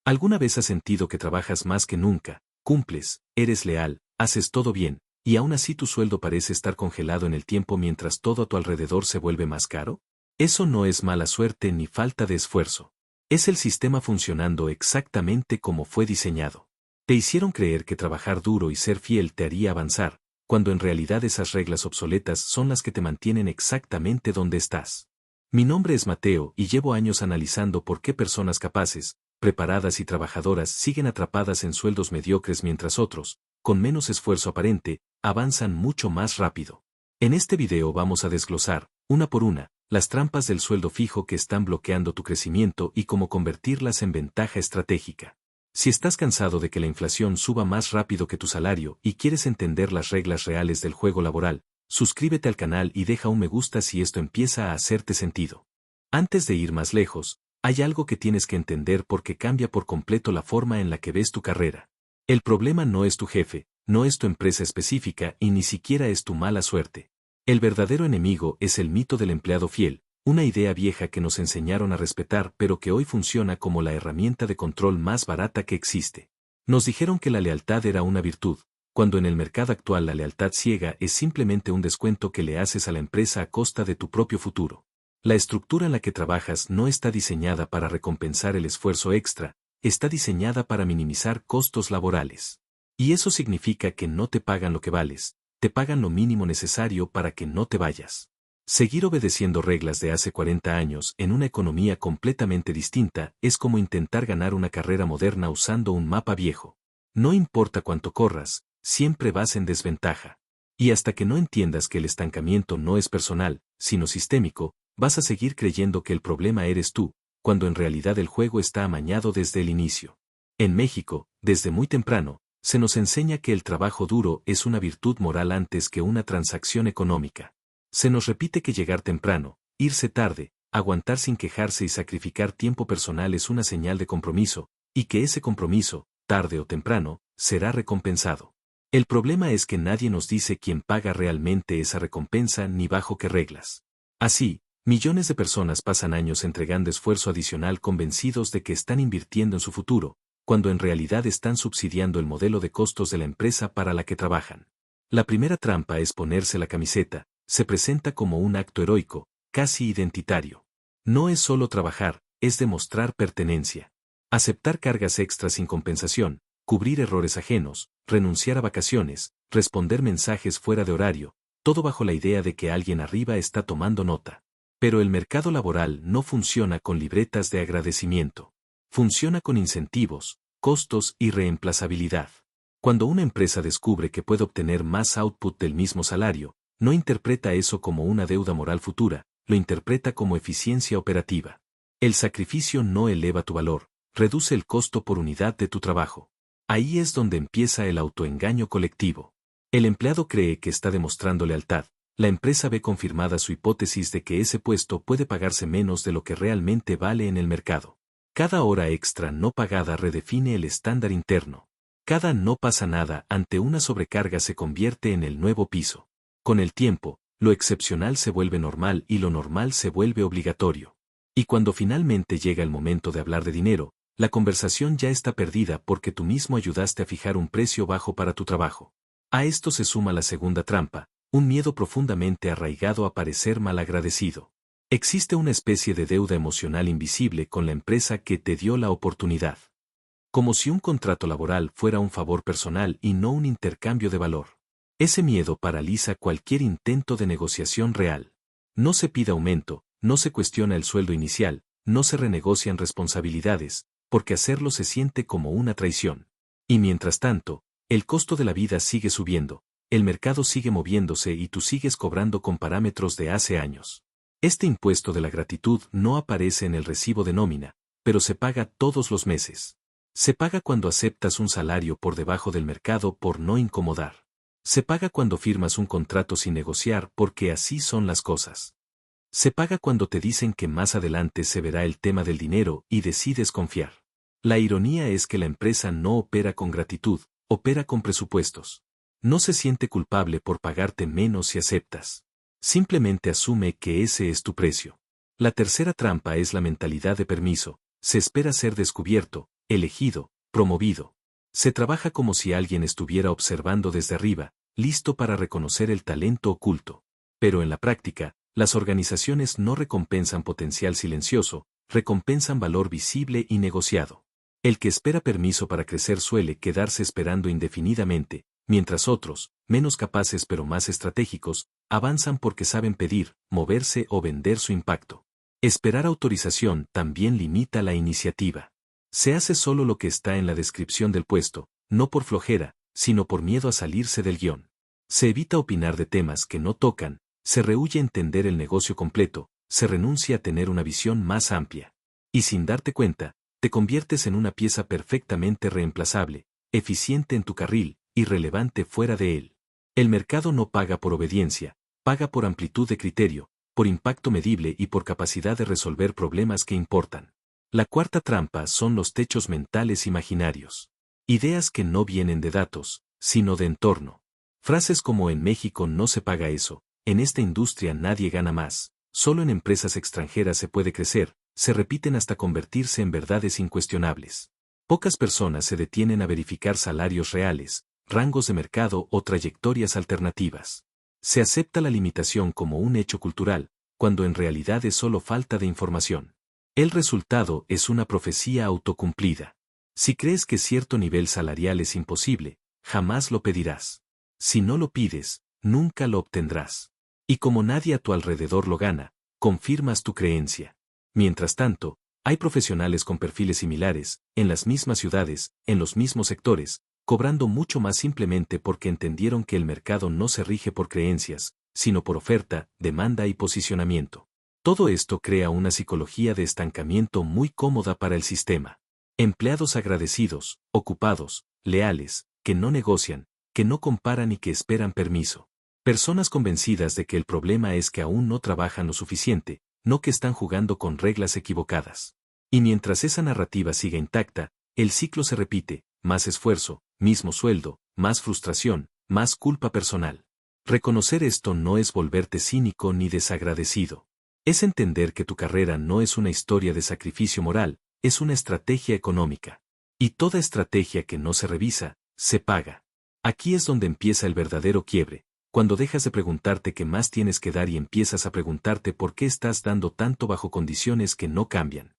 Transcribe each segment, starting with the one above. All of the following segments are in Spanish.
¿Alguna vez has sentido que trabajas más que nunca, cumples, eres leal, haces todo bien, y aún así tu sueldo parece estar congelado en el tiempo mientras todo a tu alrededor se vuelve más caro? Eso no es mala suerte ni falta de esfuerzo. Es el sistema funcionando exactamente como fue diseñado. Te hicieron creer que trabajar duro y ser fiel te haría avanzar, cuando en realidad esas reglas obsoletas son las que te mantienen exactamente donde estás. Mi nombre es Mateo y llevo años analizando por qué personas capaces, preparadas y trabajadoras siguen atrapadas en sueldos mediocres mientras otros, con menos esfuerzo aparente, avanzan mucho más rápido. En este video vamos a desglosar, una por una, las trampas del sueldo fijo que están bloqueando tu crecimiento y cómo convertirlas en ventaja estratégica. Si estás cansado de que la inflación suba más rápido que tu salario y quieres entender las reglas reales del juego laboral, suscríbete al canal y deja un me gusta si esto empieza a hacerte sentido. Antes de ir más lejos, hay algo que tienes que entender porque cambia por completo la forma en la que ves tu carrera. El problema no es tu jefe, no es tu empresa específica y ni siquiera es tu mala suerte. El verdadero enemigo es el mito del empleado fiel, una idea vieja que nos enseñaron a respetar pero que hoy funciona como la herramienta de control más barata que existe. Nos dijeron que la lealtad era una virtud, cuando en el mercado actual la lealtad ciega es simplemente un descuento que le haces a la empresa a costa de tu propio futuro. La estructura en la que trabajas no está diseñada para recompensar el esfuerzo extra, está diseñada para minimizar costos laborales. Y eso significa que no te pagan lo que vales, te pagan lo mínimo necesario para que no te vayas. Seguir obedeciendo reglas de hace 40 años en una economía completamente distinta es como intentar ganar una carrera moderna usando un mapa viejo. No importa cuánto corras, siempre vas en desventaja. Y hasta que no entiendas que el estancamiento no es personal, sino sistémico, vas a seguir creyendo que el problema eres tú, cuando en realidad el juego está amañado desde el inicio. En México, desde muy temprano, se nos enseña que el trabajo duro es una virtud moral antes que una transacción económica. Se nos repite que llegar temprano, irse tarde, aguantar sin quejarse y sacrificar tiempo personal es una señal de compromiso, y que ese compromiso, tarde o temprano, será recompensado. El problema es que nadie nos dice quién paga realmente esa recompensa ni bajo qué reglas. Así, millones de personas pasan años entregando esfuerzo adicional convencidos de que están invirtiendo en su futuro, cuando en realidad están subsidiando el modelo de costos de la empresa para la que trabajan. La primera trampa es ponerse la camiseta, se presenta como un acto heroico, casi identitario. No es solo trabajar, es demostrar pertenencia. Aceptar cargas extras sin compensación, cubrir errores ajenos, renunciar a vacaciones, responder mensajes fuera de horario, todo bajo la idea de que alguien arriba está tomando nota. Pero el mercado laboral no funciona con libretas de agradecimiento. Funciona con incentivos, costos y reemplazabilidad. Cuando una empresa descubre que puede obtener más output del mismo salario, no interpreta eso como una deuda moral futura, lo interpreta como eficiencia operativa. El sacrificio no eleva tu valor, reduce el costo por unidad de tu trabajo. Ahí es donde empieza el autoengaño colectivo. El empleado cree que está demostrando lealtad, la empresa ve confirmada su hipótesis de que ese puesto puede pagarse menos de lo que realmente vale en el mercado. Cada hora extra no pagada redefine el estándar interno. Cada no pasa nada ante una sobrecarga se convierte en el nuevo piso. Con el tiempo, lo excepcional se vuelve normal y lo normal se vuelve obligatorio. Y cuando finalmente llega el momento de hablar de dinero, la conversación ya está perdida porque tú mismo ayudaste a fijar un precio bajo para tu trabajo. A esto se suma la segunda trampa, un miedo profundamente arraigado a parecer malagradecido. Existe una especie de deuda emocional invisible con la empresa que te dio la oportunidad. Como si un contrato laboral fuera un favor personal y no un intercambio de valor. Ese miedo paraliza cualquier intento de negociación real. No se pide aumento, no se cuestiona el sueldo inicial, no se renegocian responsabilidades, porque hacerlo se siente como una traición. Y mientras tanto, el costo de la vida sigue subiendo, el mercado sigue moviéndose y tú sigues cobrando con parámetros de hace años. Este impuesto de la gratitud no aparece en el recibo de nómina, pero se paga todos los meses. Se paga cuando aceptas un salario por debajo del mercado por no incomodar. Se paga cuando firmas un contrato sin negociar porque así son las cosas. Se paga cuando te dicen que más adelante se verá el tema del dinero y decides confiar. La ironía es que la empresa no opera con gratitud, opera con presupuestos. No se siente culpable por pagarte menos si aceptas. Simplemente asume que ese es tu precio. La tercera trampa es la mentalidad de permiso. Se espera ser descubierto, elegido, promovido. Se trabaja como si alguien estuviera observando desde arriba, listo para reconocer el talento oculto. Pero en la práctica, las organizaciones no recompensan potencial silencioso, recompensan valor visible y negociado. El que espera permiso para crecer suele quedarse esperando indefinidamente, mientras otros, menos capaces pero más estratégicos, avanzan porque saben pedir, moverse o vender su impacto. Esperar autorización también limita la iniciativa. Se hace solo lo que está en la descripción del puesto, no por flojera, sino por miedo a salirse del guión. Se evita opinar de temas que no tocan, se rehúye entender el negocio completo, se renuncia a tener una visión más amplia. Y sin darte cuenta, te conviertes en una pieza perfectamente reemplazable, eficiente en tu carril, irrelevante fuera de él. El mercado no paga por obediencia, paga por amplitud de criterio, por impacto medible y por capacidad de resolver problemas que importan. La cuarta trampa son los techos mentales imaginarios. Ideas que no vienen de datos, sino de entorno. Frases como en México no se paga eso, en esta industria nadie gana más, solo en empresas extranjeras se puede crecer, se repiten hasta convertirse en verdades incuestionables. Pocas personas se detienen a verificar salarios reales, rangos de mercado o trayectorias alternativas. Se acepta la limitación como un hecho cultural, cuando en realidad es solo falta de información. El resultado es una profecía autocumplida. Si crees que cierto nivel salarial es imposible, jamás lo pedirás. Si no lo pides, nunca lo obtendrás. Y como nadie a tu alrededor lo gana, confirmas tu creencia. Mientras tanto, hay profesionales con perfiles similares, en las mismas ciudades, en los mismos sectores, cobrando mucho más simplemente porque entendieron que el mercado no se rige por creencias, sino por oferta, demanda y posicionamiento. Todo esto crea una psicología de estancamiento muy cómoda para el sistema. Empleados agradecidos, ocupados, leales, que no negocian, que no comparan y que esperan permiso. Personas convencidas de que el problema es que aún no trabajan lo suficiente, no que están jugando con reglas equivocadas. Y mientras esa narrativa siga intacta, el ciclo se repite, más esfuerzo, mismo sueldo, más frustración, más culpa personal. Reconocer esto no es volverte cínico ni desagradecido. Es entender que tu carrera no es una historia de sacrificio moral, es una estrategia económica. Y toda estrategia que no se revisa, se paga. Aquí es donde empieza el verdadero quiebre, cuando dejas de preguntarte qué más tienes que dar y empiezas a preguntarte por qué estás dando tanto bajo condiciones que no cambian.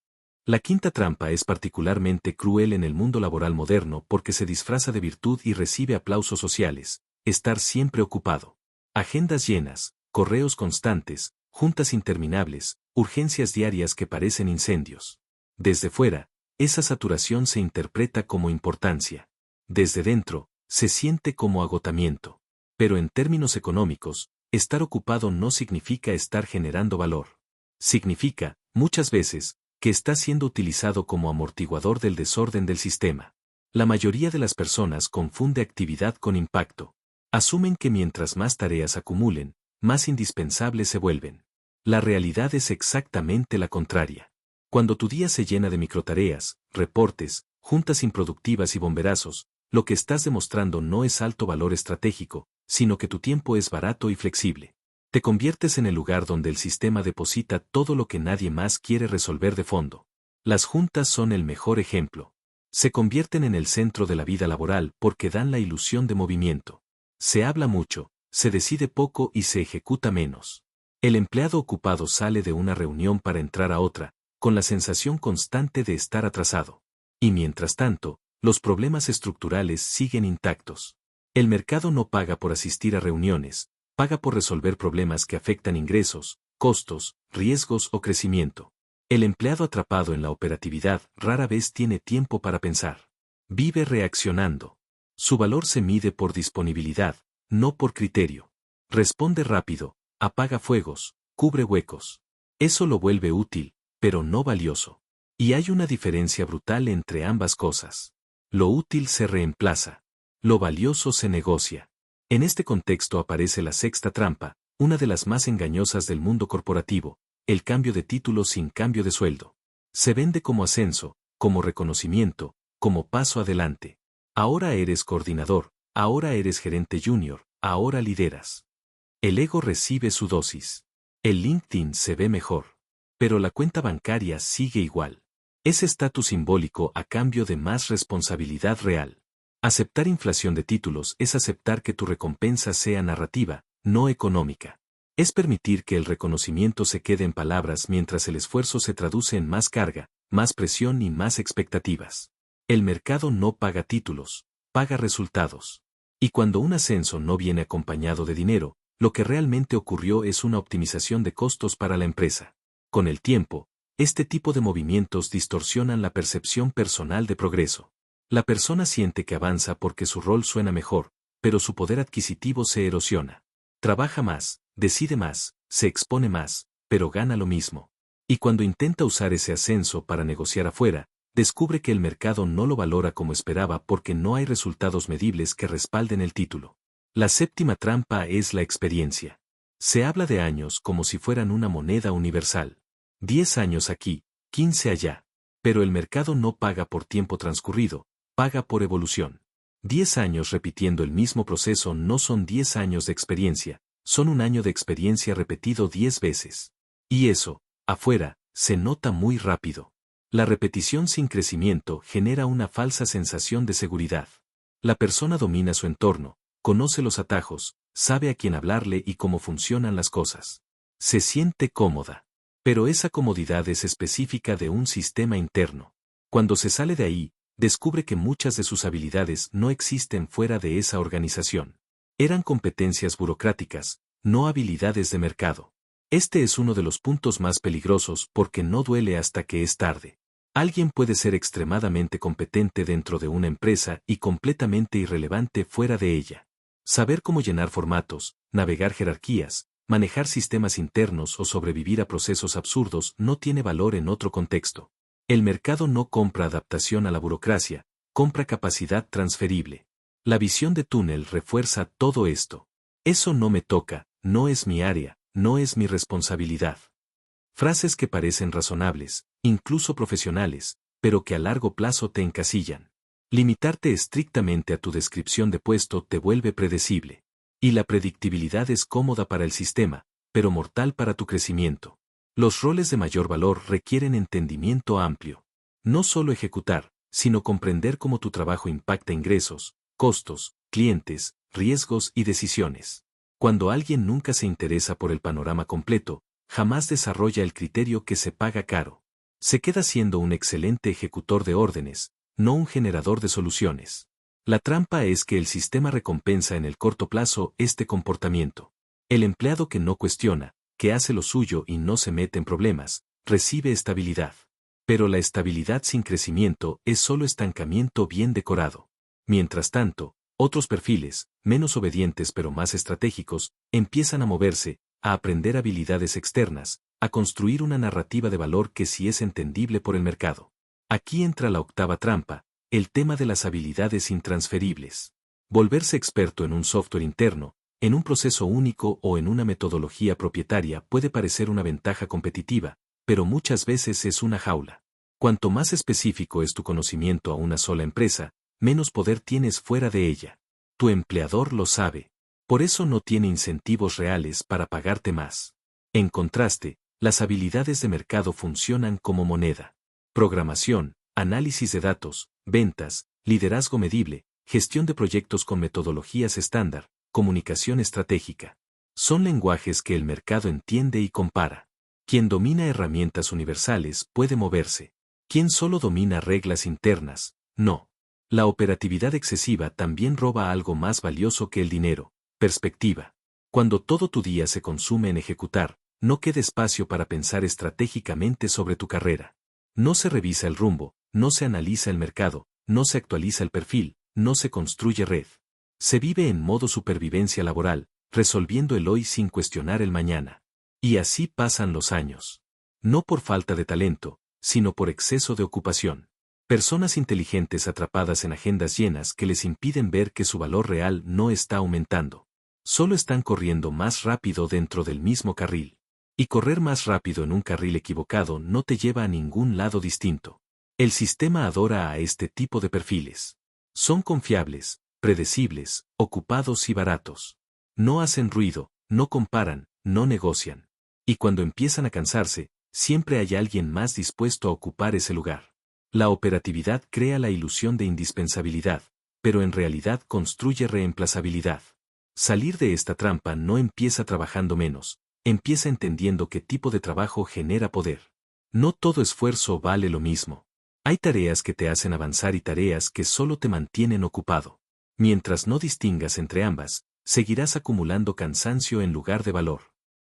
La quinta trampa es particularmente cruel en el mundo laboral moderno porque se disfraza de virtud y recibe aplausos sociales, estar siempre ocupado. Agendas llenas, correos constantes, juntas interminables, urgencias diarias que parecen incendios. Desde fuera, esa saturación se interpreta como importancia. Desde dentro, se siente como agotamiento. Pero en términos económicos, estar ocupado no significa estar generando valor. Significa, muchas veces, que está siendo utilizado como amortiguador del desorden del sistema. La mayoría de las personas confunde actividad con impacto. Asumen que mientras más tareas acumulen, más indispensables se vuelven. La realidad es exactamente la contraria. Cuando tu día se llena de microtareas, reportes, juntas improductivas y bomberazos, lo que estás demostrando no es alto valor estratégico, sino que tu tiempo es barato y flexible. Te conviertes en el lugar donde el sistema deposita todo lo que nadie más quiere resolver de fondo. Las juntas son el mejor ejemplo. Se convierten en el centro de la vida laboral porque dan la ilusión de movimiento. Se habla mucho, se decide poco y se ejecuta menos. El empleado ocupado sale de una reunión para entrar a otra, con la sensación constante de estar atrasado. Y mientras tanto, los problemas estructurales siguen intactos. El mercado no paga por asistir a reuniones, paga por resolver problemas que afectan ingresos, costos, riesgos o crecimiento. El empleado atrapado en la operatividad rara vez tiene tiempo para pensar. Vive reaccionando. Su valor se mide por disponibilidad, no por criterio. Responde rápido, apaga fuegos, cubre huecos. Eso lo vuelve útil, pero no valioso. Y hay una diferencia brutal entre ambas cosas. Lo útil se reemplaza. Lo valioso se negocia. En este contexto aparece la sexta trampa, una de las más engañosas del mundo corporativo, el cambio de título sin cambio de sueldo. Se vende como ascenso, como reconocimiento, como paso adelante. Ahora eres coordinador, ahora eres gerente junior, ahora lideras. El ego recibe su dosis. El LinkedIn se ve mejor. Pero la cuenta bancaria sigue igual. Es estatus simbólico a cambio de más responsabilidad real. Aceptar inflación de títulos es aceptar que tu recompensa sea narrativa, no económica. Es permitir que el reconocimiento se quede en palabras mientras el esfuerzo se traduce en más carga, más presión y más expectativas. El mercado no paga títulos, paga resultados. Y cuando un ascenso no viene acompañado de dinero, lo que realmente ocurrió es una optimización de costos para la empresa. Con el tiempo, este tipo de movimientos distorsionan la percepción personal de progreso. La persona siente que avanza porque su rol suena mejor, pero su poder adquisitivo se erosiona. Trabaja más, decide más, se expone más, pero gana lo mismo. Y cuando intenta usar ese ascenso para negociar afuera, descubre que el mercado no lo valora como esperaba porque no hay resultados medibles que respalden el título. La séptima trampa es la experiencia. Se habla de años como si fueran una moneda universal. 10 años aquí, 15 allá. Pero el mercado no paga por tiempo transcurrido, paga por evolución. 10 años repitiendo el mismo proceso no son 10 años de experiencia, son un año de experiencia repetido 10 veces. Y eso, afuera, se nota muy rápido. La repetición sin crecimiento genera una falsa sensación de seguridad. La persona domina su entorno, conoce los atajos, sabe a quién hablarle y cómo funcionan las cosas. Se siente cómoda. Pero esa comodidad es específica de un sistema interno. Cuando se sale de ahí, descubre que muchas de sus habilidades no existen fuera de esa organización. Eran competencias burocráticas, no habilidades de mercado. Este es uno de los puntos más peligrosos porque no duele hasta que es tarde. Alguien puede ser extremadamente competente dentro de una empresa y completamente irrelevante fuera de ella. Saber cómo llenar formatos, navegar jerarquías, manejar sistemas internos o sobrevivir a procesos absurdos no tiene valor en otro contexto. El mercado no compra adaptación a la burocracia, compra capacidad transferible. La visión de túnel refuerza todo esto. Eso no me toca, no es mi área, no es mi responsabilidad. Frases que parecen razonables, incluso profesionales, pero que a largo plazo te encasillan. Limitarte estrictamente a tu descripción de puesto te vuelve predecible. Y la predictibilidad es cómoda para el sistema, pero mortal para tu crecimiento. Los roles de mayor valor requieren entendimiento amplio. No solo ejecutar, sino comprender cómo tu trabajo impacta ingresos, costos, clientes, riesgos y decisiones. Cuando alguien nunca se interesa por el panorama completo, jamás desarrolla el criterio que se paga caro. Se queda siendo un excelente ejecutor de órdenes, no un generador de soluciones. La trampa es que el sistema recompensa en el corto plazo este comportamiento. El empleado que no cuestiona, que hace lo suyo y no se mete en problemas, recibe estabilidad. Pero la estabilidad sin crecimiento es solo estancamiento bien decorado. Mientras tanto, otros perfiles, menos obedientes pero más estratégicos, empiezan a moverse, a aprender habilidades externas, a construir una narrativa de valor que sí es entendible por el mercado. Aquí entra la octava trampa, el tema de las habilidades intransferibles. Volverse experto en un software interno, en un proceso único o en una metodología propietaria puede parecer una ventaja competitiva, pero muchas veces es una jaula. Cuanto más específico es tu conocimiento a una sola empresa, menos poder tienes fuera de ella. Tu empleador lo sabe. Por eso no tiene incentivos reales para pagarte más. En contraste, las habilidades de mercado funcionan como moneda. Programación, análisis de datos, ventas, liderazgo medible, gestión de proyectos con metodologías estándar, comunicación estratégica. Son lenguajes que el mercado entiende y compara. Quien domina herramientas universales puede moverse. Quien solo domina reglas internas, no. La operatividad excesiva también roba algo más valioso que el dinero: perspectiva. Cuando todo tu día se consume en ejecutar, no queda espacio para pensar estratégicamente sobre tu carrera. No se revisa el rumbo, no se analiza el mercado, no se actualiza el perfil, no se construye red. Se vive en modo supervivencia laboral, resolviendo el hoy sin cuestionar el mañana. Y así pasan los años. No por falta de talento, sino por exceso de ocupación. Personas inteligentes atrapadas en agendas llenas que les impiden ver que su valor real no está aumentando. Solo están corriendo más rápido dentro del mismo carril. Y correr más rápido en un carril equivocado no te lleva a ningún lado distinto. El sistema adora a este tipo de perfiles. Son confiables, predecibles, ocupados y baratos. No hacen ruido, no comparan, no negocian. Y cuando empiezan a cansarse, siempre hay alguien más dispuesto a ocupar ese lugar. La operatividad crea la ilusión de indispensabilidad, pero en realidad construye reemplazabilidad. Salir de esta trampa no empieza trabajando menos, empieza entendiendo qué tipo de trabajo genera poder. No todo esfuerzo vale lo mismo. Hay tareas que te hacen avanzar y tareas que solo te mantienen ocupado. Mientras no distingas entre ambas, seguirás acumulando cansancio en lugar de valor.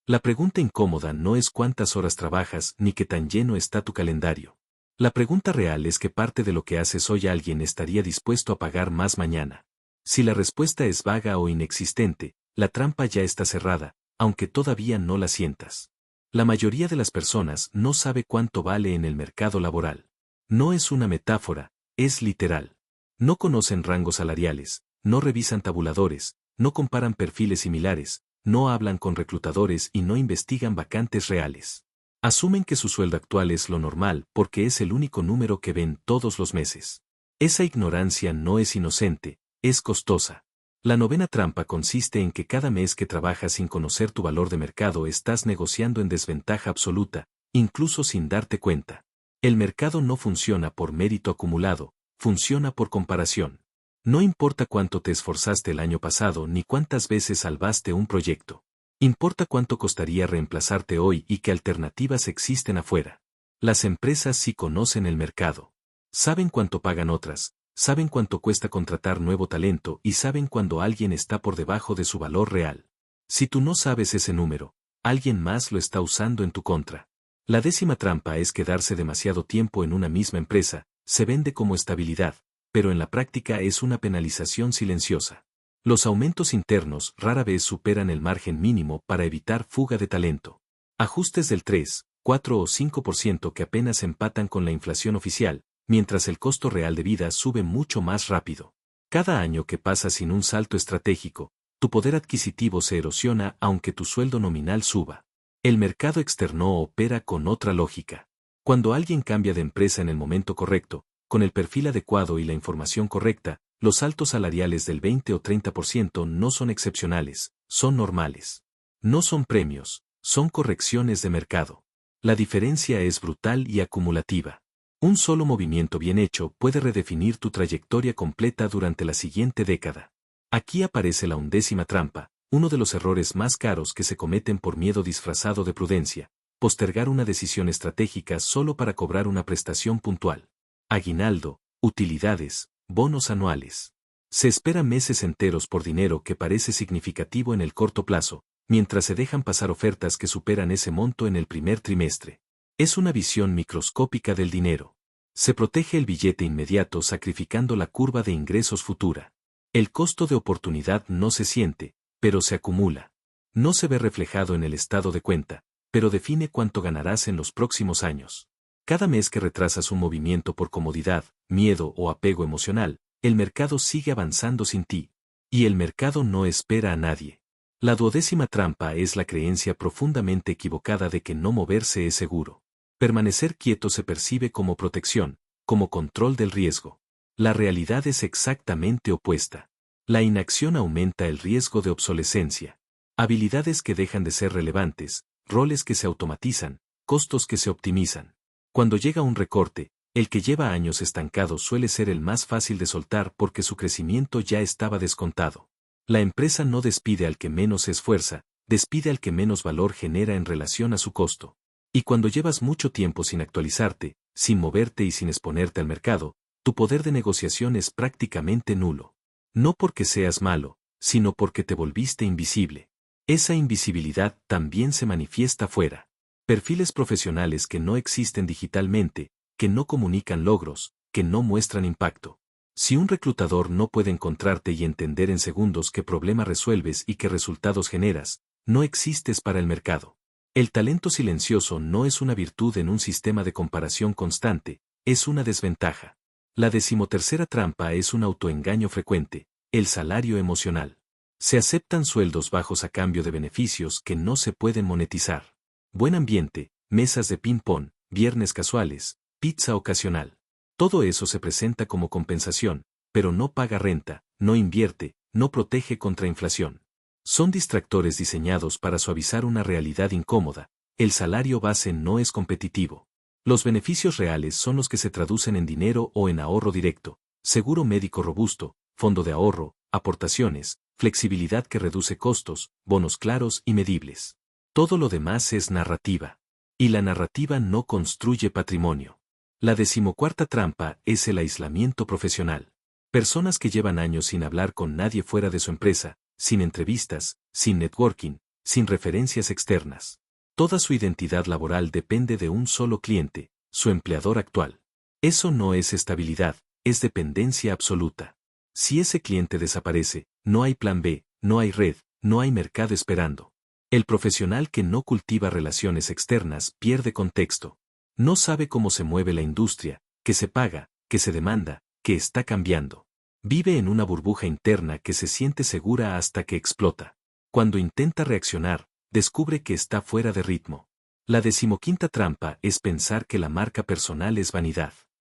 La pregunta incómoda no es cuántas horas trabajas ni qué tan lleno está tu calendario. La pregunta real es qué parte de lo que haces hoy alguien estaría dispuesto a pagar más mañana. Si la respuesta es vaga o inexistente, la trampa ya está cerrada, aunque todavía no la sientas. La mayoría de las personas no sabe cuánto vale en el mercado laboral. No es una metáfora, es literal. No conocen rangos salariales, no revisan tabuladores, no comparan perfiles similares, no hablan con reclutadores y no investigan vacantes reales. Asumen que su sueldo actual es lo normal porque es el único número que ven todos los meses. Esa ignorancia no es inocente, es costosa. La novena trampa consiste en que cada mes que trabajas sin conocer tu valor de mercado estás negociando en desventaja absoluta, incluso sin darte cuenta. El mercado no funciona por mérito acumulado, funciona por comparación. No importa cuánto te esforzaste el año pasado ni cuántas veces salvaste un proyecto. Importa cuánto costaría reemplazarte hoy y qué alternativas existen afuera. Las empresas sí conocen el mercado. Saben cuánto pagan otras, saben cuánto cuesta contratar nuevo talento y saben cuando alguien está por debajo de su valor real. Si tú no sabes ese número, alguien más lo está usando en tu contra. La décima trampa es quedarse demasiado tiempo en una misma empresa, se vende como estabilidad, pero en la práctica es una penalización silenciosa. Los aumentos internos rara vez superan el margen mínimo para evitar fuga de talento. Ajustes del 3, 4 o 5% que apenas empatan con la inflación oficial, mientras el costo real de vida sube mucho más rápido. Cada año que pasa sin un salto estratégico, tu poder adquisitivo se erosiona aunque tu sueldo nominal suba. El mercado externo opera con otra lógica. Cuando alguien cambia de empresa en el momento correcto, con el perfil adecuado y la información correcta, los saltos salariales del 20 o 30% no son excepcionales, son normales. No son premios, son correcciones de mercado. La diferencia es brutal y acumulativa. Un solo movimiento bien hecho puede redefinir tu trayectoria completa durante la siguiente década. Aquí aparece la 11ª trampa, uno de los errores más caros que se cometen por miedo disfrazado de prudencia, postergar una decisión estratégica solo para cobrar una prestación puntual. Aguinaldo, utilidades, bonos anuales. Se espera meses enteros por dinero que parece significativo en el corto plazo, mientras se dejan pasar ofertas que superan ese monto en el primer trimestre. Es una visión microscópica del dinero. Se protege el billete inmediato sacrificando la curva de ingresos futura. El costo de oportunidad no se siente, pero se acumula. No se ve reflejado en el estado de cuenta, pero define cuánto ganarás en los próximos años. Cada mes que retrasas un movimiento por comodidad, miedo o apego emocional, el mercado sigue avanzando sin ti. Y el mercado no espera a nadie. La 12ª trampa es la creencia profundamente equivocada de que no moverse es seguro. Permanecer quieto se percibe como protección, como control del riesgo. La realidad es exactamente opuesta. La inacción aumenta el riesgo de obsolescencia. Habilidades que dejan de ser relevantes, roles que se automatizan, costos que se optimizan. Cuando llega un recorte, el que lleva años estancado suele ser el más fácil de soltar porque su crecimiento ya estaba descontado. La empresa no despide al que menos se esfuerza, despide al que menos valor genera en relación a su costo. Y cuando llevas mucho tiempo sin actualizarte, sin moverte y sin exponerte al mercado, tu poder de negociación es prácticamente nulo. No porque seas malo, sino porque te volviste invisible. Esa invisibilidad también se manifiesta fuera. Perfiles profesionales que no existen digitalmente, que no comunican logros, que no muestran impacto. Si un reclutador no puede encontrarte y entender en segundos qué problema resuelves y qué resultados generas, no existes para el mercado. El talento silencioso no es una virtud en un sistema de comparación constante, es una desventaja. La 13ª trampa es un autoengaño frecuente, el salario emocional. Se aceptan sueldos bajos a cambio de beneficios que no se pueden monetizar. Buen ambiente, mesas de ping-pong, viernes casuales, pizza ocasional. Todo eso se presenta como compensación, pero no paga renta, no invierte, no protege contra inflación. Son distractores diseñados para suavizar una realidad incómoda. El salario base no es competitivo. Los beneficios reales son los que se traducen en dinero o en ahorro directo, seguro médico robusto, fondo de ahorro, aportaciones, flexibilidad que reduce costos, bonos claros y medibles. Todo lo demás es narrativa. Y la narrativa no construye patrimonio. La 14ª trampa es el aislamiento profesional. Personas que llevan años sin hablar con nadie fuera de su empresa, sin entrevistas, sin networking, sin referencias externas. Toda su identidad laboral depende de un solo cliente, su empleador actual. Eso no es estabilidad, es dependencia absoluta. Si ese cliente desaparece, no hay plan B, no hay red, no hay mercado esperando. El profesional que no cultiva relaciones externas pierde contexto. No sabe cómo se mueve la industria, qué se paga, qué se demanda, qué está cambiando. Vive en una burbuja interna que se siente segura hasta que explota. Cuando intenta reaccionar, descubre que está fuera de ritmo. La 15ª trampa es pensar que la marca personal es vanidad.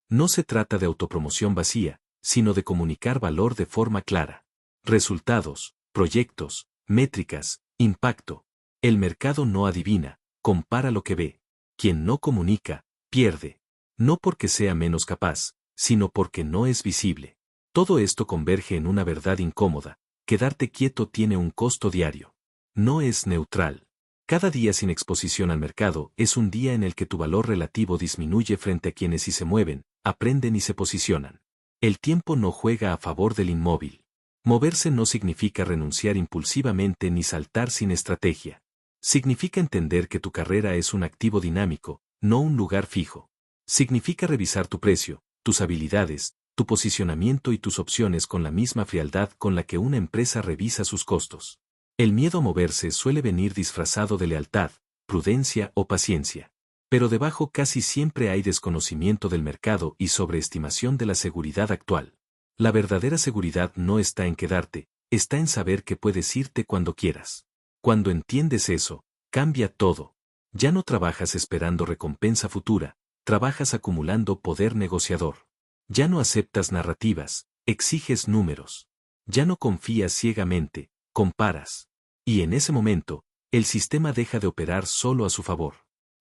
No se trata de autopromoción vacía, sino de comunicar valor de forma clara. Resultados, proyectos, métricas, impacto. El mercado no adivina, compara lo que ve. Quien no comunica, pierde. No porque sea menos capaz, sino porque no es visible. Todo esto converge en una verdad incómoda: quedarte quieto tiene un costo diario. No es neutral. Cada día sin exposición al mercado es un día en el que tu valor relativo disminuye frente a quienes sí se mueven, aprenden y se posicionan. El tiempo no juega a favor del inmóvil. Moverse no significa renunciar impulsivamente ni saltar sin estrategia. Significa entender que tu carrera es un activo dinámico, no un lugar fijo. Significa revisar tu precio, tus habilidades, tu posicionamiento y tus opciones con la misma frialdad con la que una empresa revisa sus costos. El miedo a moverse suele venir disfrazado de lealtad, prudencia o paciencia. Pero debajo casi siempre hay desconocimiento del mercado y sobreestimación de la seguridad actual. La verdadera seguridad no está en quedarte, está en saber que puedes irte cuando quieras. Cuando entiendes eso, cambia todo. Ya no trabajas esperando recompensa futura, trabajas acumulando poder negociador. Ya no aceptas narrativas, exiges números. Ya no confías ciegamente, comparas. Y en ese momento, el sistema deja de operar solo a su favor.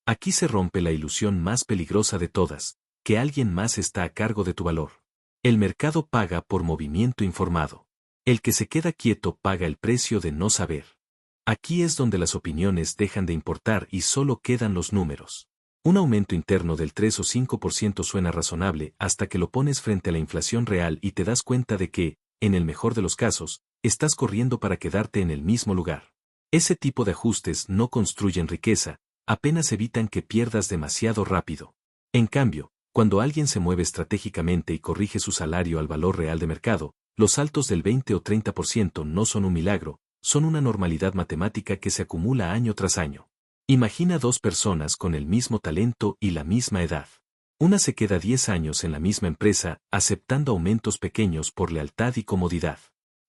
Aquí se rompe la ilusión más peligrosa de todas, que alguien más está a cargo de tu valor. El mercado paga por movimiento informado. El que se queda quieto paga el precio de no saber. Aquí es donde las opiniones dejan de importar y solo quedan los números. Un aumento interno del 3 o 5% suena razonable hasta que lo pones frente a la inflación real y te das cuenta de que, en el mejor de los casos, estás corriendo para quedarte en el mismo lugar. Ese tipo de ajustes no construyen riqueza, apenas evitan que pierdas demasiado rápido. En cambio, cuando alguien se mueve estratégicamente y corrige su salario al valor real de mercado, los saltos del 20 o 30% no son un milagro, son una normalidad matemática que se acumula año tras año. Imagina dos personas con el mismo talento y la misma edad. Una se queda 10 años en la misma empresa, aceptando aumentos pequeños por lealtad y comodidad.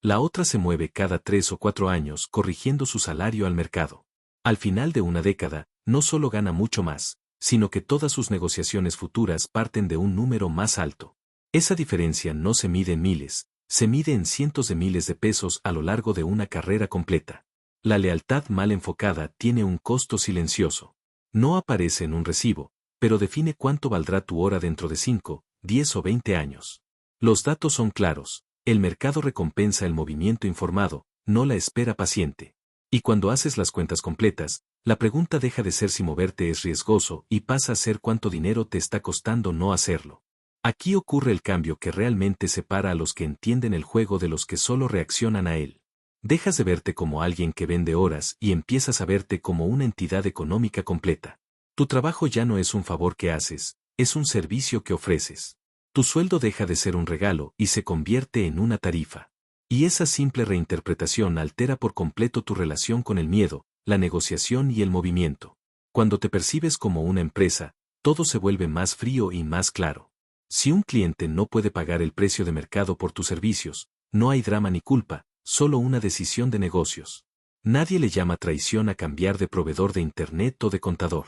La otra se mueve cada 3 o 4 años corrigiendo su salario al mercado. Al final de una década, no solo gana mucho más, sino que todas sus negociaciones futuras parten de un número más alto. Esa diferencia no se mide en miles, se mide en cientos de miles de pesos a lo largo de una carrera completa. La lealtad mal enfocada tiene un costo silencioso. No aparece en un recibo, pero define cuánto valdrá tu hora dentro de 5, 10 o 20 años. Los datos son claros, el mercado recompensa el movimiento informado, no la espera paciente. Y cuando haces las cuentas completas, la pregunta deja de ser si moverte es riesgoso y pasa a ser cuánto dinero te está costando no hacerlo. Aquí ocurre el cambio que realmente separa a los que entienden el juego de los que solo reaccionan a él. Dejas de verte como alguien que vende horas y empiezas a verte como una entidad económica completa. Tu trabajo ya no es un favor que haces, es un servicio que ofreces. Tu sueldo deja de ser un regalo y se convierte en una tarifa. Y esa simple reinterpretación altera por completo tu relación con el miedo, la negociación y el movimiento. Cuando te percibes como una empresa, todo se vuelve más frío y más claro. Si un cliente no puede pagar el precio de mercado por tus servicios, no hay drama ni culpa, solo una decisión de negocios. Nadie le llama traición a cambiar de proveedor de Internet o de contador.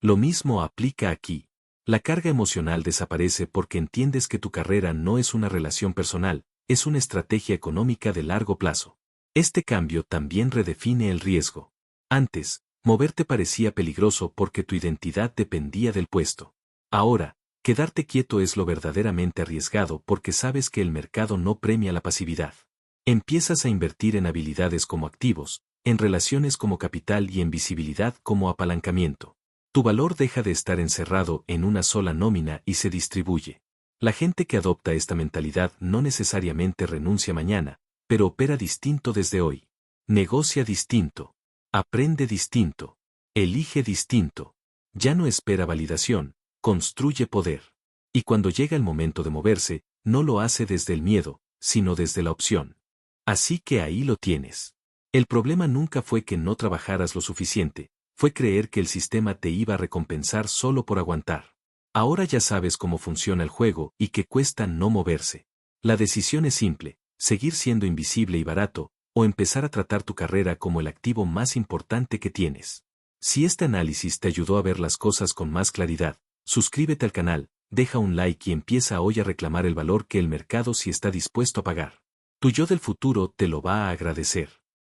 Lo mismo aplica aquí. La carga emocional desaparece porque entiendes que tu carrera no es una relación personal, es una estrategia económica de largo plazo. Este cambio también redefine el riesgo. Antes, moverte parecía peligroso porque tu identidad dependía del puesto. Ahora, quedarte quieto es lo verdaderamente arriesgado porque sabes que el mercado no premia la pasividad. Empiezas a invertir en habilidades como activos, en relaciones como capital y en visibilidad como apalancamiento. Tu valor deja de estar encerrado en una sola nómina y se distribuye. La gente que adopta esta mentalidad no necesariamente renuncia mañana, pero opera distinto desde hoy. Negocia distinto. Aprende distinto. Elige distinto. Ya no espera validación, construye poder. Y cuando llega el momento de moverse, no lo hace desde el miedo, sino desde la opción. Así que ahí lo tienes. El problema nunca fue que no trabajaras lo suficiente, fue creer que el sistema te iba a recompensar solo por aguantar. Ahora ya sabes cómo funciona el juego y que cuesta no moverse. La decisión es simple, seguir siendo invisible y barato, o empezar a tratar tu carrera como el activo más importante que tienes. Si este análisis te ayudó a ver las cosas con más claridad, suscríbete al canal, deja un like y empieza hoy a reclamar el valor que el mercado sí está dispuesto a pagar. Tu yo del futuro te lo va a agradecer.